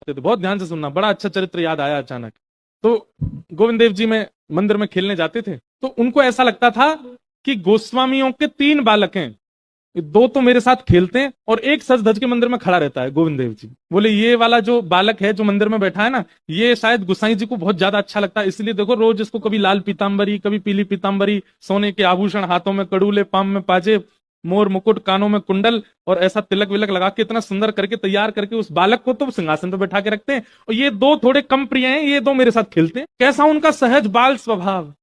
थे, बहुत ध्यान से सुनना, बड़ा अच्छा चरित्र याद आया अचानक। तो गोविंद देव जी में मंदिर में खेलने जाते थे, तो उनको ऐसा लगता था कि गोस्वामियों के 3 बालक हैं, 2 तो मेरे साथ खेलते हैं और एक सज धज के मंदिर में खड़ा रहता है। गोविंद देव जी बोले ये वाला जो बालक है जो मंदिर में बैठा है ना, ये शायद गुसाई जी को बहुत ज्यादा अच्छा लगता है, इसलिए देखो रोज इसको कभी लाल पीतांबरी, कभी पीली पीतांबरी, सोने के आभूषण, हाथों में कड़ूले, पाम में पाजे, मोर मुकुट, कानों में कुंडल, और ऐसा तिलक विलक लगा के इतना सुंदर करके तैयार करके उस बालक को तो सिंहासन पर बैठा के रखते हैं, और ये 2 थोड़े कम प्रिय हैं, ये 2 मेरे साथ खेलते हैं। कैसा उनका सहज बाल स्वभाव।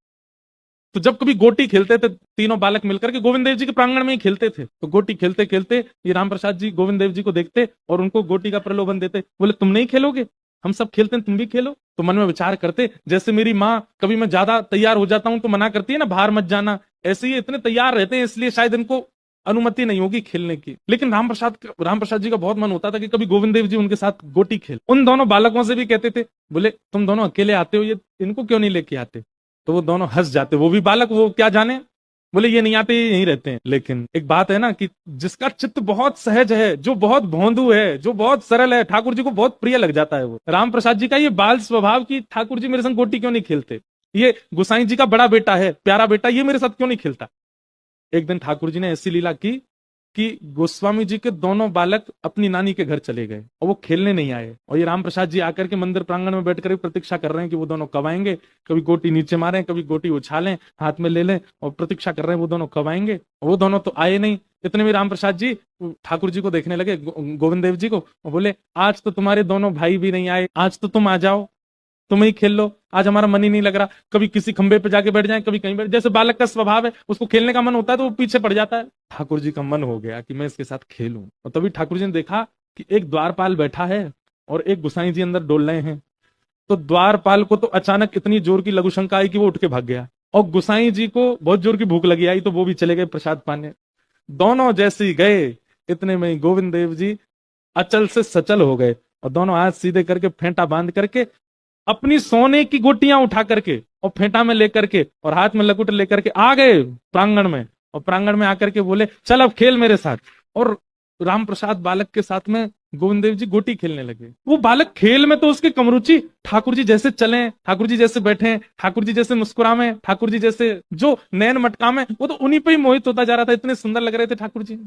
तो जब कभी गोटी खेलते थे तीनों बालक मिलकर के, गोविंद देव जी के प्रांगण में ही खेलते थे, तो गोटी खेलते खेलते ये राम प्रसाद जी गोविंद देव जी को देखते और उनको गोटी का प्रलोभन देते, बोले तुम नहीं खेलोगे, हम सब खेलते हैं, तुम भी खेलो। तो मन में विचार करते, जैसे मेरी माँ कभी मैं ज्यादा तैयार हो जाता हूं तो मना करती है ना, बाहर मत जाना, ऐसे ही इतने तैयार रहते हैं, इसलिए शायद इनको अनुमति नहीं होगी खेलने की। लेकिन राम प्रसाद जी का बहुत मन होता था कि कभी गोविंद देव जी उनके साथ गोटी खेल। उन दोनों बालकों से भी कहते थे, बोले तुम दोनों अकेले आते हो, ये इनको क्यों नहीं लेके आते। तो वो दोनों हंस जाते, वो भी बालक, वो क्या जाने, बोले ये नहीं आते, ये यहीं रहते हैं। लेकिन एक बात है ना कि जिसका चित्त बहुत सहज है, जो बहुत भोंदू है, जो बहुत सरल है, ठाकुर जी को बहुत प्रिय लग जाता है। वो राम प्रसाद जी का ये बाल स्वभाव कि ठाकुर जी मेरे संग गोटी क्यों नहीं खेलते, ये गुसाई जी का बड़ा बेटा है, प्यारा बेटा, ये मेरे साथ क्यों नहीं खेलता। एक दिन ठाकुर जी ने ऐसी लीला की कि गोस्वामी जी के दोनों बालक अपनी नानी के घर चले गए और वो खेलने नहीं आए, और ये राम प्रसाद जी आकर के मंदिर प्रांगण में बैठकर प्रतीक्षा कर रहे हैं कि वो दोनों कब आएंगे, कभी गोटी नीचे मारें, कभी गोटी उछालें, हाथ में ले लें, और प्रतीक्षा कर रहे हैं वो दोनों कब आएंगे। वो दोनों तो आए नहीं। इतने में राम प्रसाद जी ठाकुर जी को देखने लगे, गोविंद देव जी को, और बोले आज तो तुम्हारे दोनों भाई भी नहीं आए, आज तो तुम आ जाओ, तुम ही खेल लो, आज हमारा मन ही नहीं लग रहा। कभी किसी खंबे पे जाके बैठ जाए, कभी कहीं बैठ, जैसे बालक का स्वभाव है, उसको खेलने का मन होता है तो वो पीछे पड़ जाता है। ठाकुर जी का मन हो गया कि मैं इसके साथ खेलूं, और तभी ठाकुर जी ने देखा कि एक द्वारपाल बैठा है और एक गुसाई जी अंदर डोल रहे हैं। तो द्वारपाल को तो अचानक इतनी जोर की लघु शंका आई कि वो उठ के भाग गया, और गुसाई जी को बहुत जोर की भूख लगी आई तो वो भी चले गए प्रसाद पाने। दोनों जैसे ही गए, इतने में ही गोविंद देव जी अचल से सचल हो गए, और दोनों हाथ सीधे करके फेंटा बांध करके अपनी सोने की गोटियां उठा करके और फेंटा में लेकर के और हाथ में लकुट लेकर के आ गए प्रांगण में, और प्रांगण में आकर के बोले चल अब खेल मेरे साथ। और राम प्रसाद बालक के साथ में गोविंद देव जी गोटी खेलने लगे। वो बालक खेल में तो उसके कमरुचि, ठाकुर जी जैसे चले, ठाकुर जी जैसे बैठे, ठाकुर जी जैसे मुस्कुरावे, ठाकुर जी जैसे जो नैन मटकावे, वो तो उन्हीं पे ही मोहित होता जा रहा था, इतने सुंदर लग रहे थे ठाकुर जी।